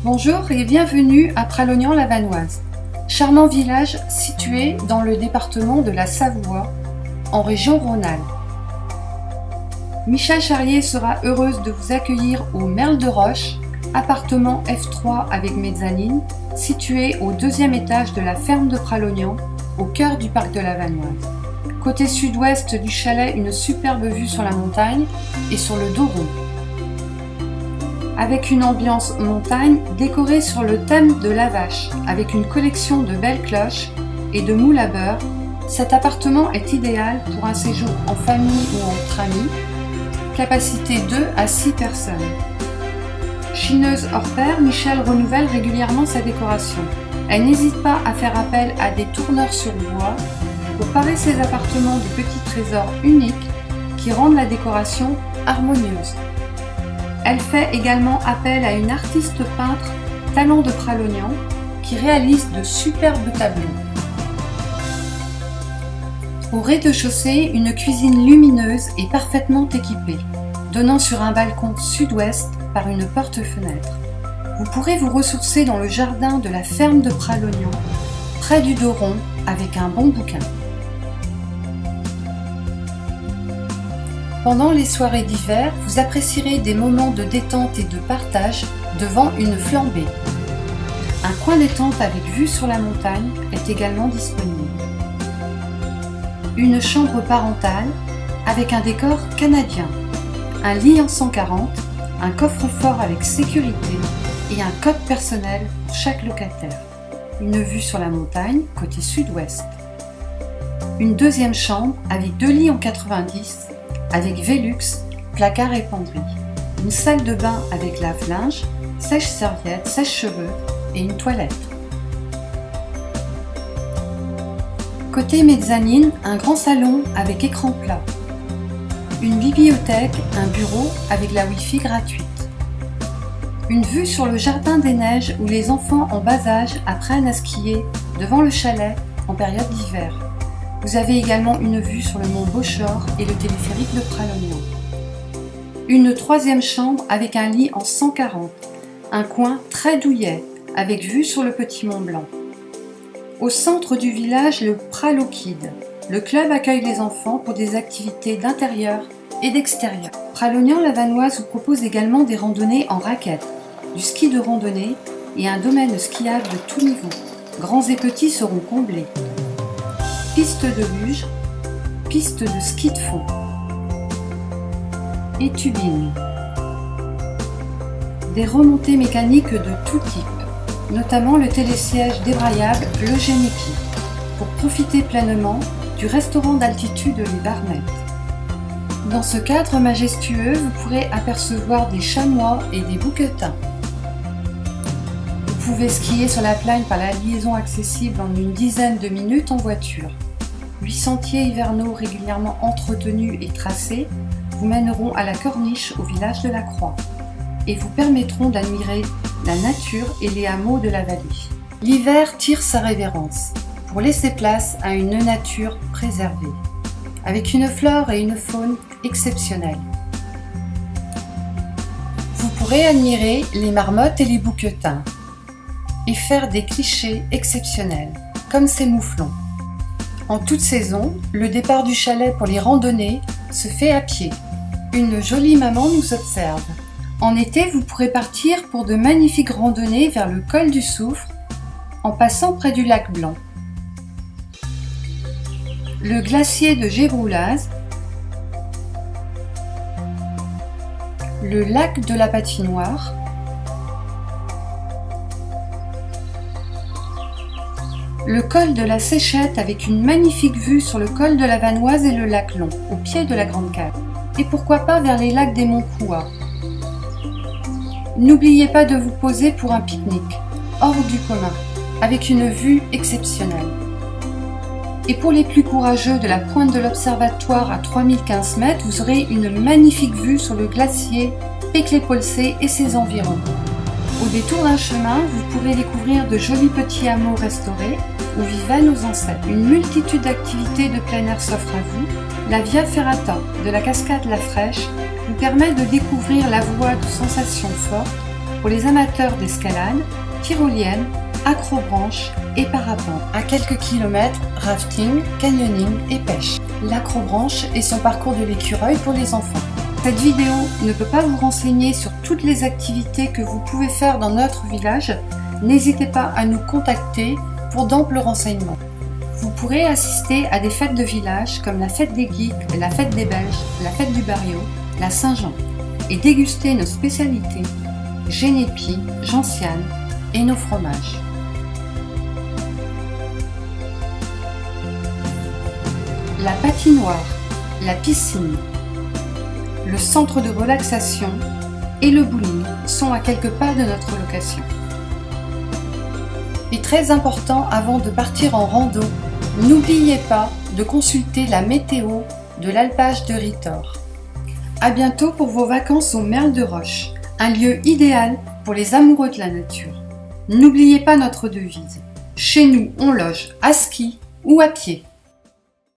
Bonjour et bienvenue à Pralognan-la-Vanoise, charmant village situé dans le département de la Savoie, en région Rhône-Alpes. Michel Charrier sera heureuse de vous accueillir au Merle de Roche, appartement F3 avec mezzanine, situé au deuxième étage de la ferme de Pralognan, au cœur du parc de la Vanoise. Côté sud-ouest du chalet, une superbe vue sur la montagne et sur le dos rond. Avec une ambiance montagne décorée sur le thème de la vache, avec une collection de belles cloches et de moules à beurre, cet appartement est idéal pour un séjour en famille ou entre amis, capacité 2 à 6 personnes. Chineuse hors pair, Michel renouvelle régulièrement sa décoration. Elle n'hésite pas à faire appel à des tourneurs sur bois pour parer ses appartements de petits trésors uniques qui rendent la décoration harmonieuse. Elle fait également appel à une artiste peintre talent de Pralognan qui réalise de superbes tableaux. Au rez-de-chaussée, une cuisine lumineuse et parfaitement équipée, donnant sur un balcon sud-ouest par une porte-fenêtre. Vous pourrez vous ressourcer dans le jardin de la ferme de Pralognan, près du dos rond, avec un bon bouquin. Pendant les soirées d'hiver, vous apprécierez des moments de détente et de partage devant une flambée. Un coin détente avec vue sur la montagne est également disponible. Une chambre parentale avec un décor canadien, un lit en 140, un coffre-fort avec sécurité et un code personnel pour chaque locataire. Une vue sur la montagne côté sud-ouest. Une deuxième chambre avec 2 lits en 90 avec Velux, placard et penderie. Une salle de bain avec lave-linge, sèche-serviette, sèche-cheveux et une toilette. Côté mezzanine, un grand salon avec écran plat. Une bibliothèque, un bureau avec la Wi-Fi gratuite. Une vue sur le jardin des neiges où les enfants en bas âge apprennent à skier devant le chalet en période d'hiver. Vous avez également une vue sur le mont Bochor et le téléphérique de Pralognan. Une troisième chambre avec un lit en 140, un coin très douillet avec vue sur le petit Mont Blanc. Au centre du village, le Pralokid. Le club accueille les enfants pour des activités d'intérieur et d'extérieur. Pralognan-la-Vanoise vous propose également des randonnées en raquettes, du ski de randonnée et un domaine skiable de tout niveau. Grands et petits seront comblés. Piste de luge, piste de ski de fond et tubing. Des remontées mécaniques de tout type, notamment le télésiège débrayable Le Généki, pour profiter pleinement du restaurant d'altitude Les Barmettes. Dans ce cadre majestueux, vous pourrez apercevoir des chamois et des bouquetins. Vous pouvez skier sur la plagne par la liaison accessible en une dizaine de minutes en voiture. 8 sentiers hivernaux régulièrement entretenus et tracés vous mèneront à la corniche au village de la Croix et vous permettront d'admirer la nature et les hameaux de la vallée. L'hiver tire sa révérence pour laisser place à une nature préservée, avec une flore et une faune exceptionnelles. Vous pourrez admirer les marmottes et les bouquetins et faire des clichés exceptionnels, comme ces mouflons. En toute saison, le départ du chalet pour les randonnées se fait à pied. Une jolie maman nous observe. En été, vous pourrez partir pour de magnifiques randonnées vers le col du Soufre, en passant près du lac Blanc. Le glacier de Gévroulaz, le lac de la Patinoire, le col de la Séchette avec une magnifique vue sur le col de la Vanoise et le lac Long, au pied de la Grande Cave. Et pourquoi pas vers les lacs des Monts Couat. N'oubliez pas de vous poser pour un pique-nique, hors du commun, avec une vue exceptionnelle. Et pour les plus courageux, de la pointe de l'observatoire à 3015 mètres, vous aurez une magnifique vue sur le glacier Peclet-Polsé et ses environs. Au détour d'un chemin, vous pourrez découvrir de jolis petits hameaux restaurés où vivaient nos ancêtres. Une multitude d'activités de plein air s'offre à vous. La Via Ferrata de la cascade La Fraîche vous permet de découvrir la voie de sensations fortes pour les amateurs d'escalade, tyrolienne, acrobranche et parapente. À quelques kilomètres, rafting, canyoning et pêche. L'acrobranche est son parcours de l'écureuil pour les enfants. Cette vidéo ne peut pas vous renseigner sur toutes les activités que vous pouvez faire dans notre village. N'hésitez pas à nous contacter pour d'amples renseignements. Vous pourrez assister à des fêtes de village comme la fête des Geeks, la fête des Belges, la fête du Barrio, la Saint-Jean et déguster nos spécialités, génépi, gentiane et nos fromages. La patinoire, la piscine, le centre de relaxation et le bowling sont à quelques pas de notre location. Et très important, avant de partir en rando, n'oubliez pas de consulter la météo de l'alpage de Ritor. À bientôt pour vos vacances au Merle de Roche, un lieu idéal pour les amoureux de la nature. N'oubliez pas notre devise. Chez nous, on loge à ski ou à pied.